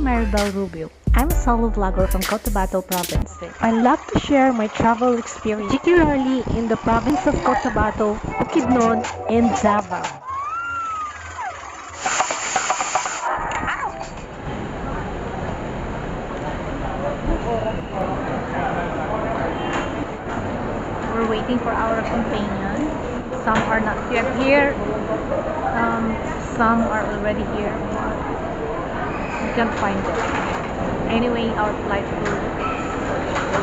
Maribel Rubio. I'm a solo vlogger from Cotabato province. I love to share my travel experience, particularly in the province of Cotabato, Bukidnon, and Davao. We're waiting for our companion. Some are not yet here. Some are already here. We can't find them. Anyway, our flight will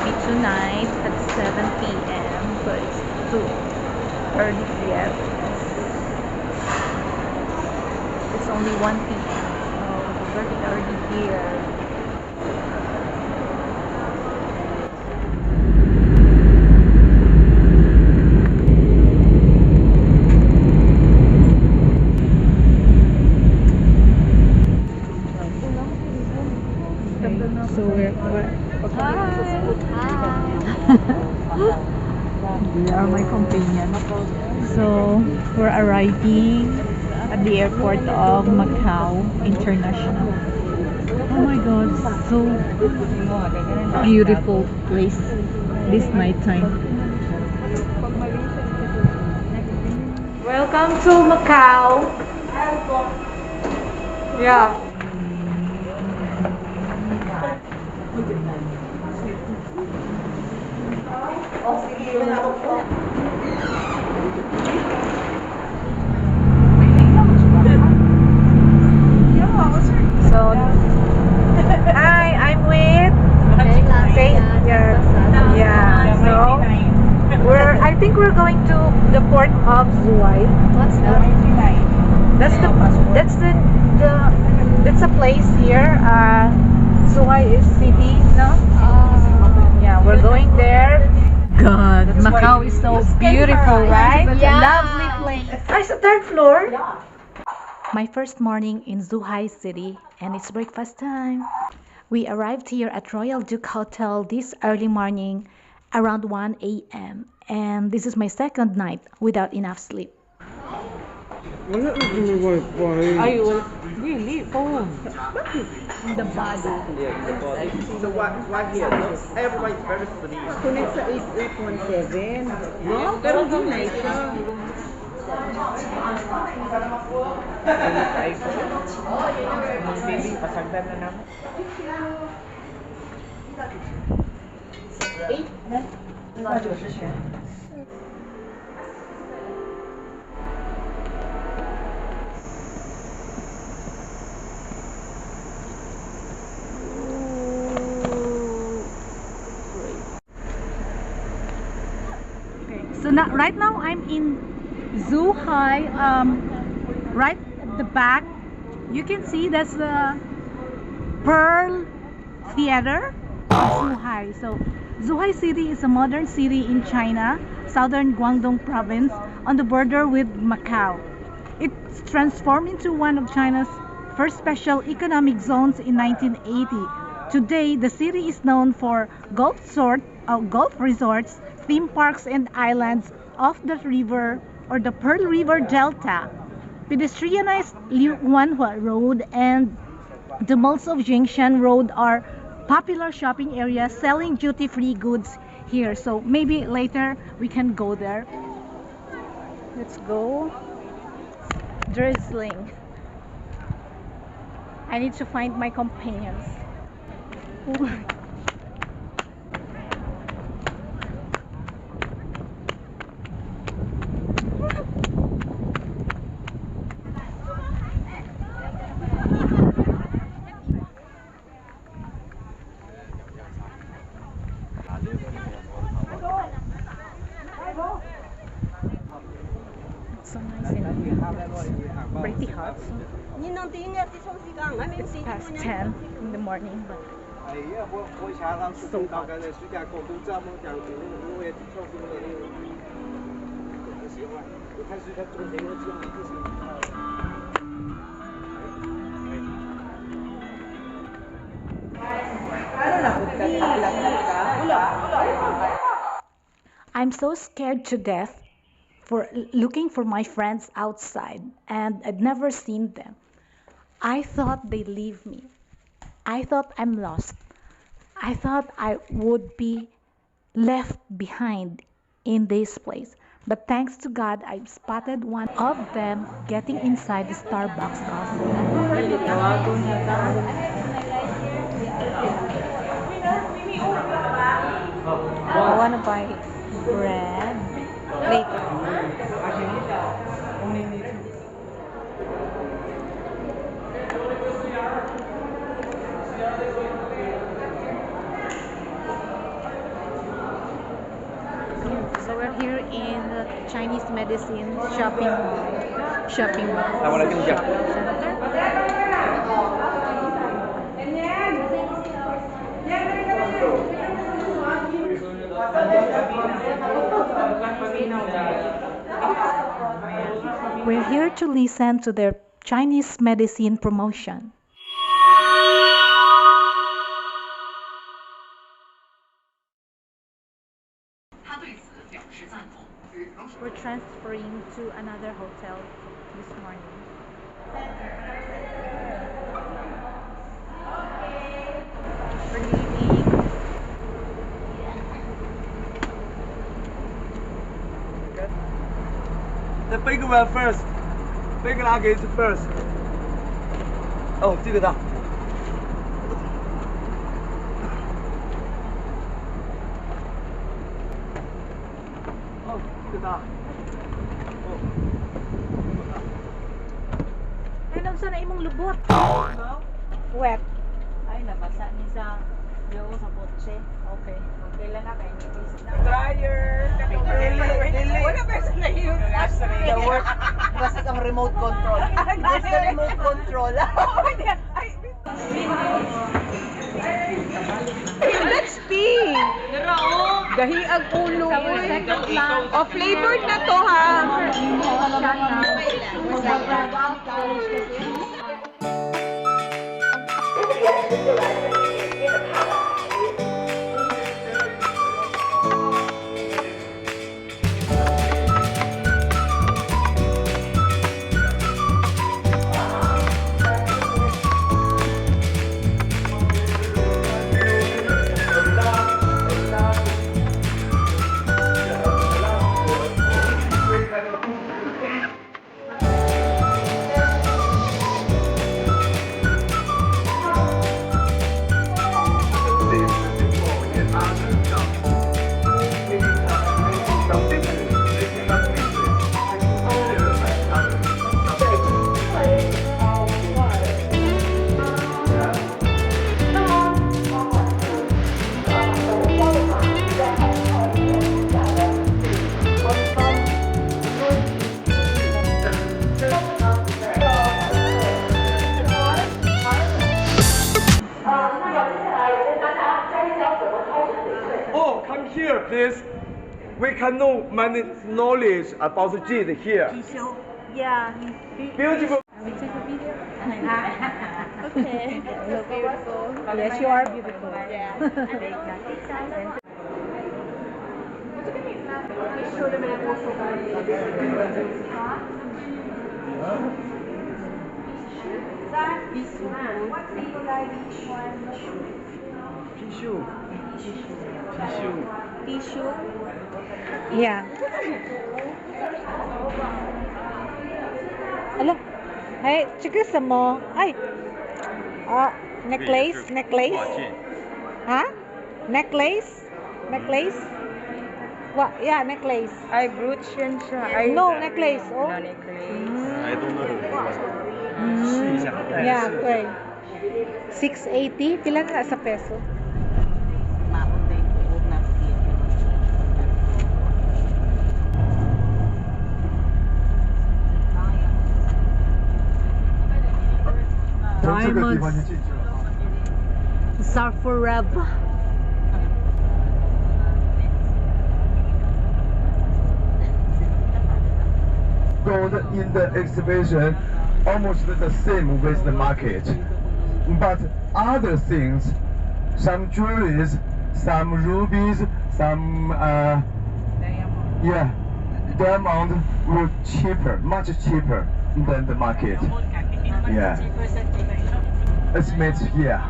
be tonight at 7 p.m. but it's too early yet. It's only 1 p.m. so it's very early here. So we're they are my companion. So we're arriving at the airport of Macau International. Oh my god, so beautiful place this nighttime. Welcome to Macau. Yeah. So, hi, I'm with yeah. So, I think we're going to the port of Zhuhai. What's that? That's a place here. Zhuhai is city, no? Yeah, we're going there. God, Macau is so beautiful, right? Yeah. Lovely place. It's the third floor. My first morning in Zhuhai City, and it's breakfast time. We arrived here at Royal Duke Hotel this early morning around 1 a.m. And this is my second night without enough sleep. Wala na may wifi. Ay, really? Oh. The body. So what here? Everyone is very free. Connect sa 8817. No? Pero di na siya. Pasagdan na naman. So right now I'm in Zhuhai. Right at the back, you can see that's the Pearl Theater of Zhuhai. So Zhuhai City is a modern city in China, southern Guangdong province, on the border with Macau. It's transformed into one of China's first special economic zones in 1980. Today, the city is known for golf resorts, theme parks, and islands off the river or the Pearl River Delta. Pedestrianized Liu Wanhua Road and the malls of Jingshan Road are popular shopping areas selling duty-free goods here. So maybe later we can go there. Let's go. Drizzling. I need to find my companions. So nice and pretty hot. Past 10 in the morning, but so hot. I'm so scared to death for looking for my friends outside, and I'd never seen them. I thought they'd leave me. I thought I'm lost. I thought I would be left behind in this place. But thanks to God, I've spotted one of them getting inside the Starbucks coffee. I want to buy bread later. So we're here in the Chinese medicine shopping mall. Center. We're here to listen to their Chinese medicine promotion. We're transferring to another hotel this morning. We're leaving. The big one first. Big luggage first. Oh, 这个大。哦，这个大。Ano sa na imong lubot? Wet. Ay, nabasa ni sa sa kotse. Okay. Okay lang na kayo. Dryer. Wala person na yun. The work. Basta ang remote control. There's the remote control. Let's see. Gahi ang ulo. O, flavored na to ha. Oh, come here, please. We can know many knowledge about jade here. Yeah. Beautiful. We take a video. Okay. So beautiful. Yes, you are beautiful. Yeah. Tissue. Tissue. Yeah. Hello. Hey, chika mo. Ay. Necklace. Huh? Necklace? What? Yeah, necklace. Ay, brooch yan siya. Ay, No, necklace. Oh. no necklace. I don't know. Yeah, okay. 680. Pila na sa peso? Maunday ko huwag na siya. Diamonds. Are forever. Gold in the exhibition almost the same with the market, but other things, some jewelries, some rubies, some diamond were cheaper, much cheaper than the market. Yeah, it's made here.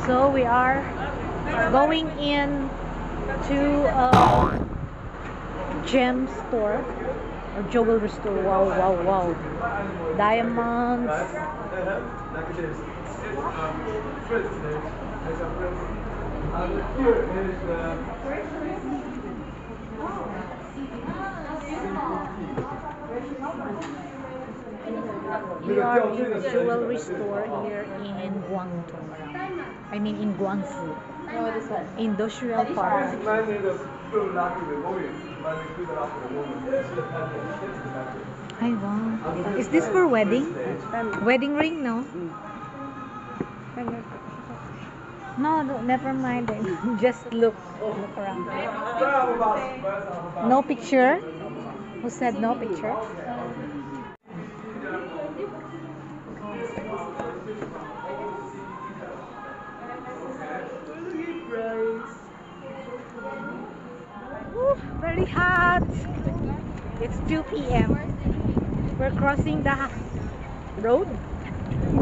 So we are going in to a gem store or jewelry store. Wow, wow, wow. Diamonds. Like this. First stage. As a first. And here is We are in a jewelry store here in Guangdong. I mean in Guangzhou. Industrial Park. Hi, wow. Is this for wedding? Wedding ring, no? No, no, never mind. Just look around. No picture? Who said no picture? Woo, very hot. It's 2 p.m. We're crossing the road.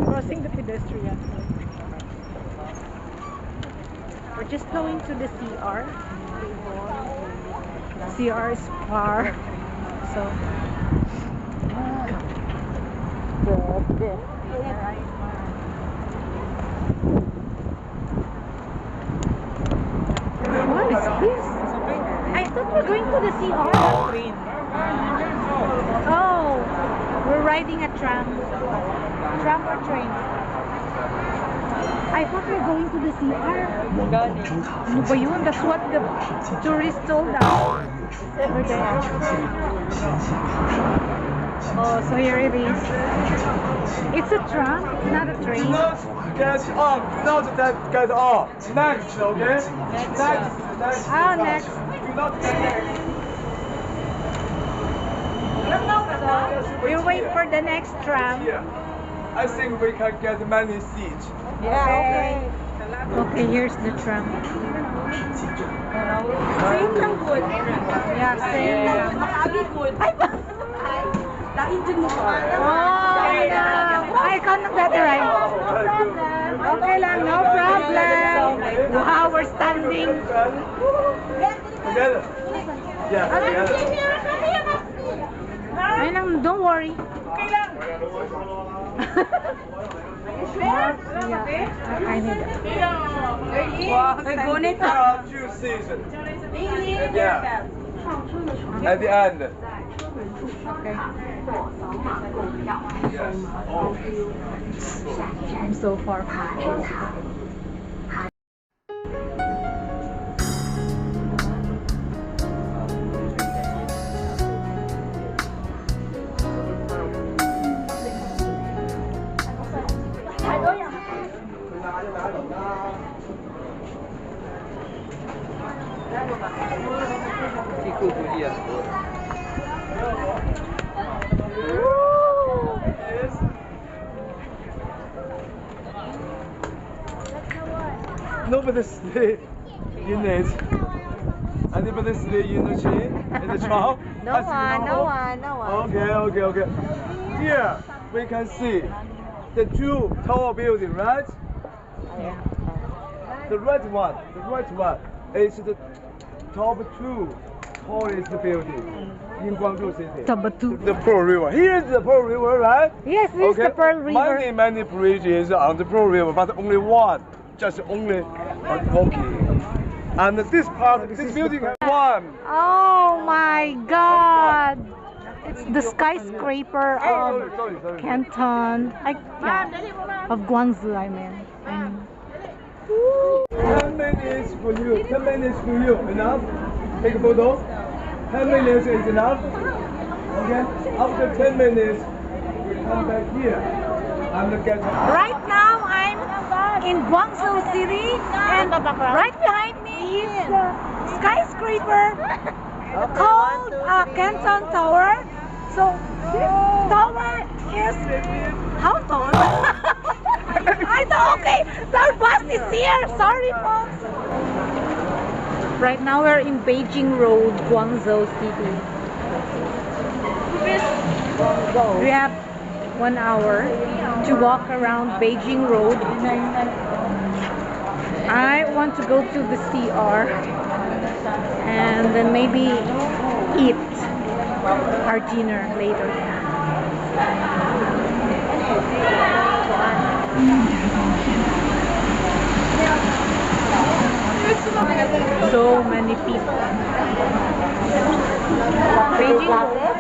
Crossing the pedestrian. We're just going to the CR. CR is far. So what is this? I thought we're going to the CR. Oh, we're riding a tram. Tram or train? I thought we were going to the CR. Ano ba yun? That's what the tourists told us. We're there. Oh, so here it is. It's a tram, it's not a train. Do not get off. Do not get off. Next, okay? Next. Oh, next. Do not get next. So, we'll wait for the next tram. Here. I think we can get many seats. Okay. Okay, here's the tram. Same lang good. Yeah, same lang. Good. Oh, I can't better, right? Okay lang, no problem. Wow, we're standing. Together. Yeah, together. Ayun lang, don't worry. Yeah, I need it. There are 2 seasons. Yeah. At the end. Okay. Yes. I'm so far from it. Nobody stay in it. Anybody stay in the chain? In the tram? No one. Okay. Here we can see the 2 tall buildings, right? Yeah. The right one is the top 2 tallest building in Guangzhou City. Tabatu. The Pearl River. Here is the Pearl River, right? Yes, this is the Pearl River. Many bridges on the Pearl River, but only one, just only walking. And this building has one. Oh my God! It's the skyscraper of Sorry. Canton. Of Guangzhou, I mean. 10 minutes for you. 10 minutes for you. Enough? Take a photo. 10 minutes is enough. Okay? After 10 minutes, we come back here and get. Right now, I'm in Guangzhou City, and right behind me is the skyscraper called Canton Tower. So this tower is how tall? I know. Okay, our bus is here. Sorry, folks. Right now we're in Beijing Road, Guangzhou City. We have 1 hour to walk around Beijing Road. I want to go to the CR and then maybe eat our dinner later. So many people. Beijing Road.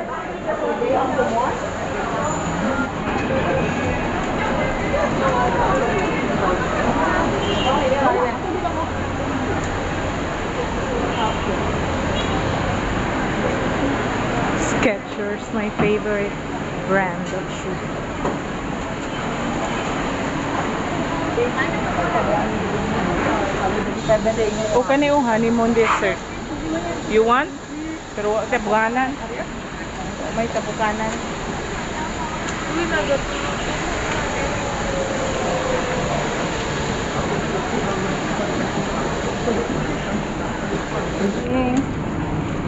Skechers, my favorite brand of shoes. O kani yung honeymoon dessert. You want? Pero tabukanan. May tabukanan.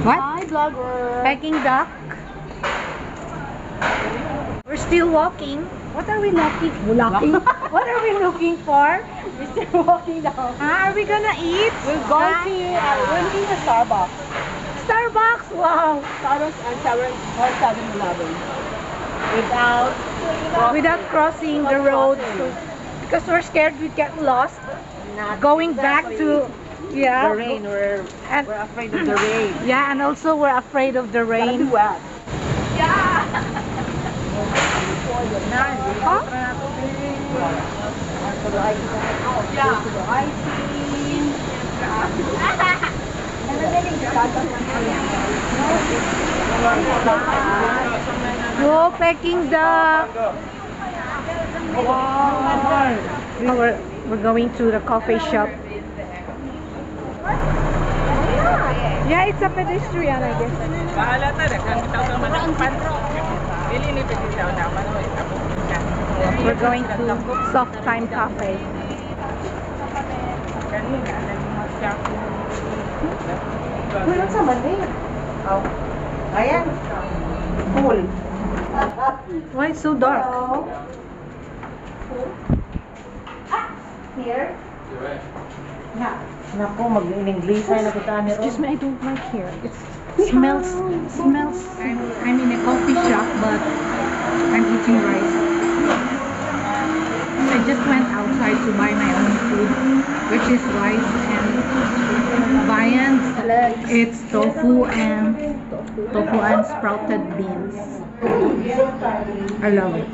What? Hi, vlogger. Peking duck. We're still walking. What are we looking? What are we looking for? We're still walking down. Are we gonna eat? We'll go to the Starbucks. Starbucks. Wow. Starbucks and 7-Eleven. Without crossing the road, because we're scared we'd get lost. Going back to The rain. We're afraid of the rain. Yeah, and also we're afraid of the rain. Wet. Oh, Peking duck. Now we're going to the coffee shop. Yeah, it's a pedestrian, I guess. We're going to Soft Time Cafe. Ayan. Cool. Why it's so dark? Here? Naku, mag-English ay nakitaan niyo. Excuse me, I don't like here. It smells. I'm in a coffee shop, but I'm eating rice. I just went outside to buy my own food, which is rice and viands. It's tofu and sprouted beans. I love it.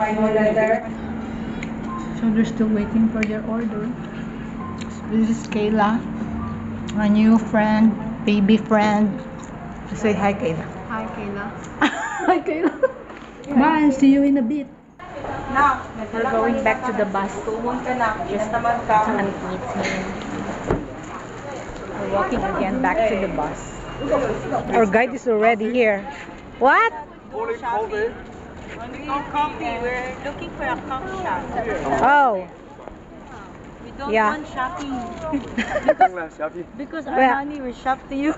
So they're still waiting for their order. This is Kayla, my new friend, baby friend. Say hi, Kayla. Hi, Kayla. Hi, Kayla. Bye, see you in a bit. We're going back to the bus. We're walking again back to the bus. Our guide is already here. What? Coffee. We're looking for a coffee shop. Oh. We don't Yeah. want shopping Happy? because our Well- money will shop to you.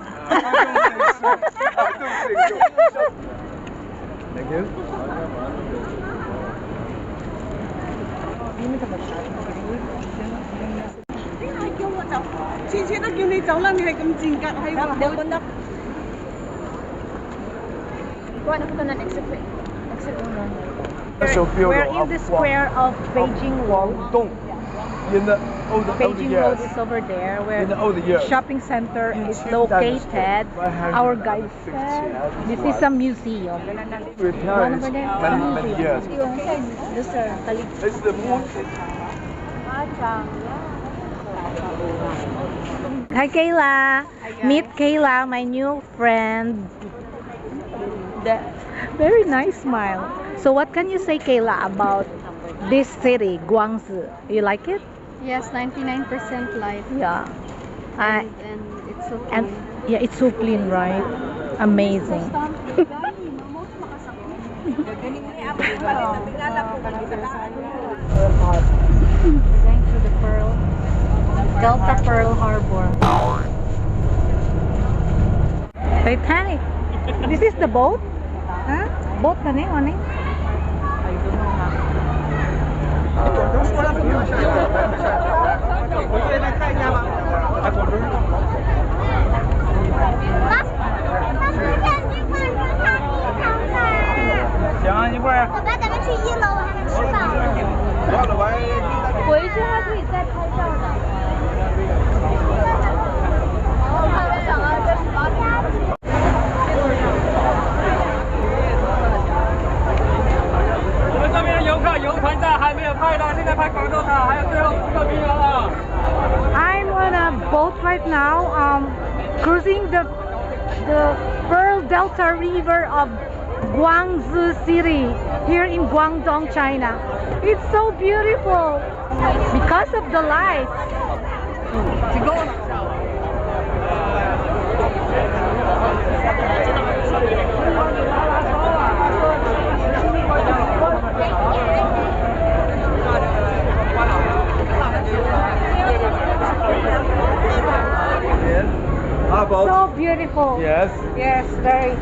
Thank you. We're in the square of Beijing Road. Guangdong. In the old Beijing years. Road is over there where In the old years. shopping center is In located. Our guide 1960, said this is a museum. Repairs many years. It's the moon. Hi, Kayla. Meet Kayla, my new friend. Very nice smile. So what can you say, Kayla, about this city, Guangzhou? You like it? Yes, 99% light. Yeah. And it's so And clean. yeah, it's so clean, right? Amazing. Going through the Delta Pearl Harbor. Titanic. This is the boat? Huh? boat na ni, ano? I don't know ha.行啊，一会儿。爸爸，咱们去1楼，我还没吃饭。回去还可以再拍照的。还没想到这是老家。我们这边的游客游团站还没有拍到，现在拍广州塔，还有最后4个名额了。I'm on a boat right now, cruising the Pearl Delta River of Guangzhou City here in Guangdong, China. It's so beautiful because of the lights. How about? So beautiful. Yes. Yes, very.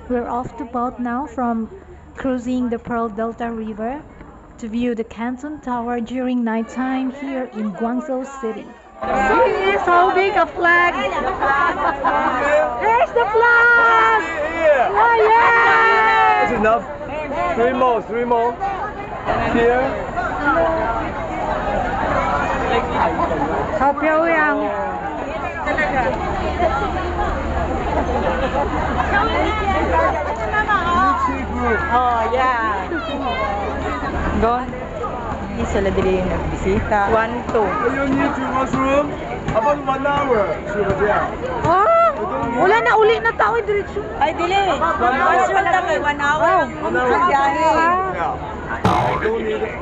We're off the boat now from cruising the Pearl Delta River to view the Canton Tower during nighttime here in Guangzhou City. He is holding a flag. There's the flag! Oh, yeah! That's enough. 3 more, 3 more. Here. 好漂亮。 Oh, yeah. Doon. Sila dili nagbisita. 1, 2. You need to washroom? About 1 hour. 是不是这样？ Oh, wala na uli na tao diretso. Ay, dili. 1 hour lang kay 1 hour. Yeah. I don't need it.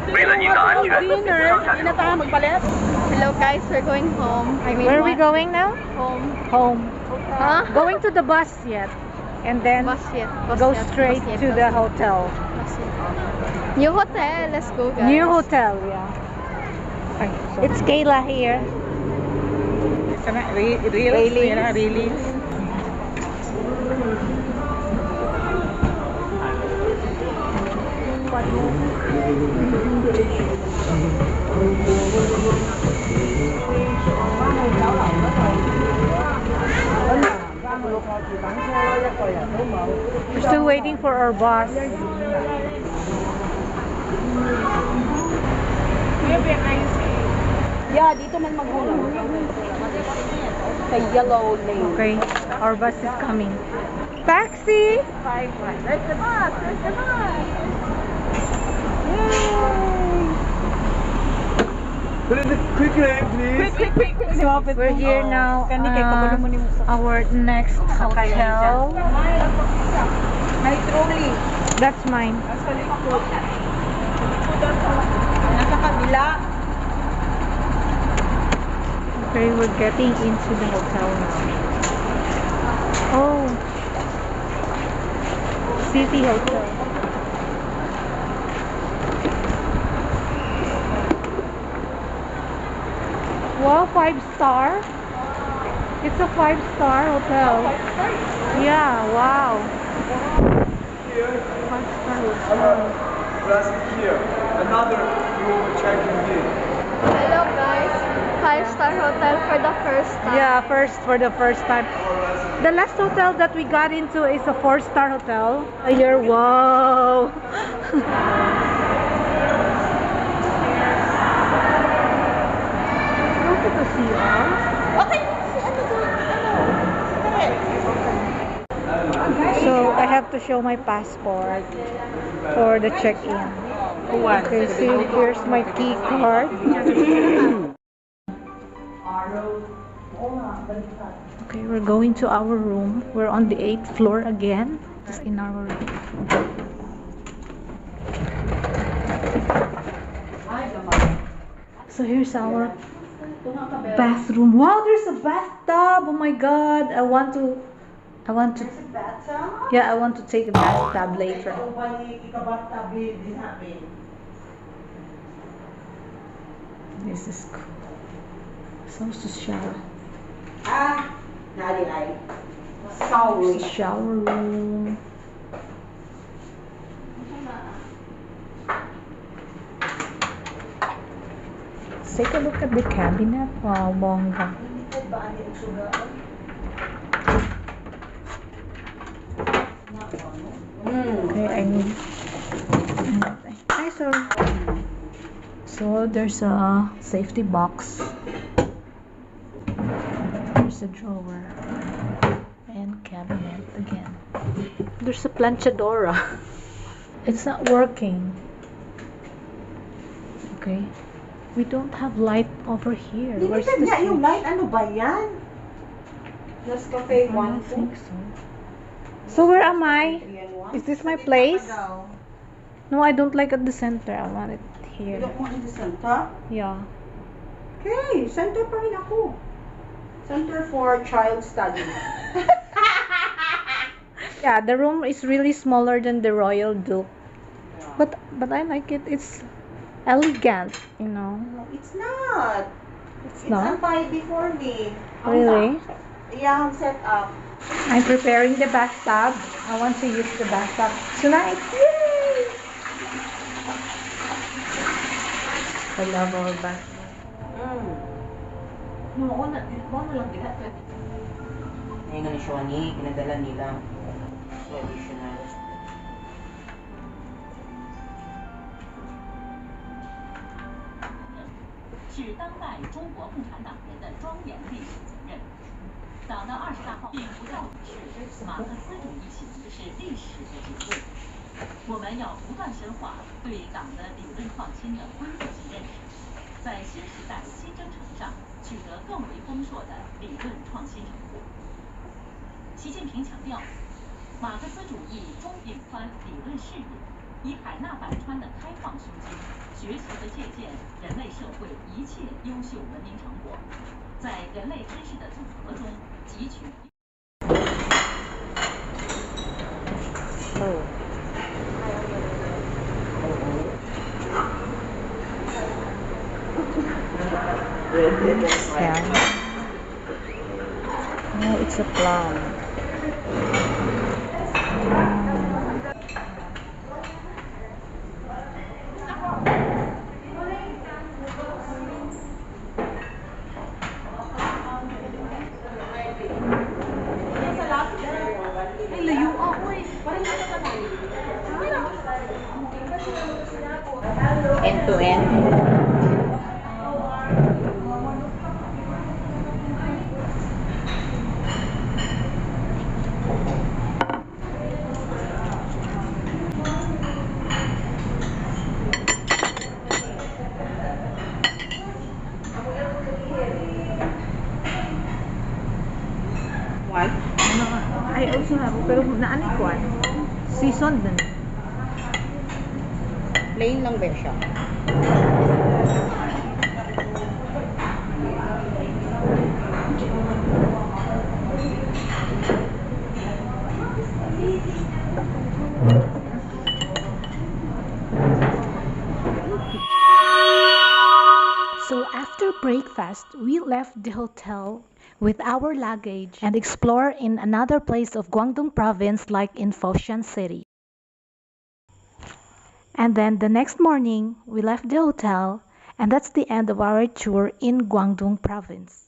为了您的安全， Hello guys, we're going home. I mean, Where are we what? going now? Home. Home. Huh? Going to the bus yet. And then Bus yet. Bus go yet. straight Bus yet. to the hotel. Bus yet. New hotel. Let's go, guys. New hotel, yeah. Ay, it's Kayla here. Really? We're still waiting for our bus. Yeah, dito man magulang. Sa yellow lane. Okay, our bus is coming. Taxi! There's the bus. There's the bus. Quickly, please. We're here now. Our next hotel. May trolley. That's mine. Nasa likod. Nasa kabila. Okay, we're getting into the hotel now. Oh, City Hotel. Wow, 5-star. It's a 5-star hotel. Yeah, wow. 5-star hotel. Plus here. Another room checking in. Hello guys. 5-star hotel for the first time. Yeah, for the first time. The last hotel that we got into is a 4-star hotel. Here, wow. Look at the CR. So I have to show my passport for the check-in. Okay, see, here's my key card. Okay, we're going to our room. We're on the 8th floor again. It's in our room. So here's our bathroom. Wow, there's a bathtub. Oh my god. I want to Yeah, I want to take a bathtub later. This is cool. Supposed to shower. Shower room. Let's take a look at the cabinet. Wow, bongga. Okay, I need. Hi, sir. So there's a safety box. There's a drawer and cabinet again. There's a planchadora. It's not working. Okay. We don't have light over here. Where's the switch? Yung light, ano ba yan? Nescafe I don't think so. So where am I? Is this my place? No, I don't like at the center. I want it here. You don't want in the center? Yeah. Okay, center pa rin ako. Center for child study. Yeah, the room is really smaller than the Royal Duke. But I like it. It's elegant, you know. No, it's not. It's It's not. untidy for me. Really? Yeah, set up. I'm preparing the bathtub. I want to use the bathtub tonight. Yay! I love our bathroom. Noon na lang din natin. Ngayon na ni Shoni, pinadala nila. Traditional. 是当代中国共产党人的庄严历史责任。党的20大报并不再是马克思主义形式历史的结论。我们要不断深化对党的理论创新的规则性认识，在新时代新征程上取得更为丰硕的理论创新成果。习近平强调，马克思主义终引宽理论视野，以海纳百川的开放胸襟，学习和借鉴人类社会一切优秀文明成果，在人类知识的总和中汲取。 Yeah. No, it's a plum. End to end. What? I also have, pero naani ko seasoned na. Plain lang ba siya? So after breakfast, we left the hotel with our luggage and explore in another place of Guangdong province like in Foshan City. And then the next morning, we left the hotel and that's the end of our tour in Guangdong province.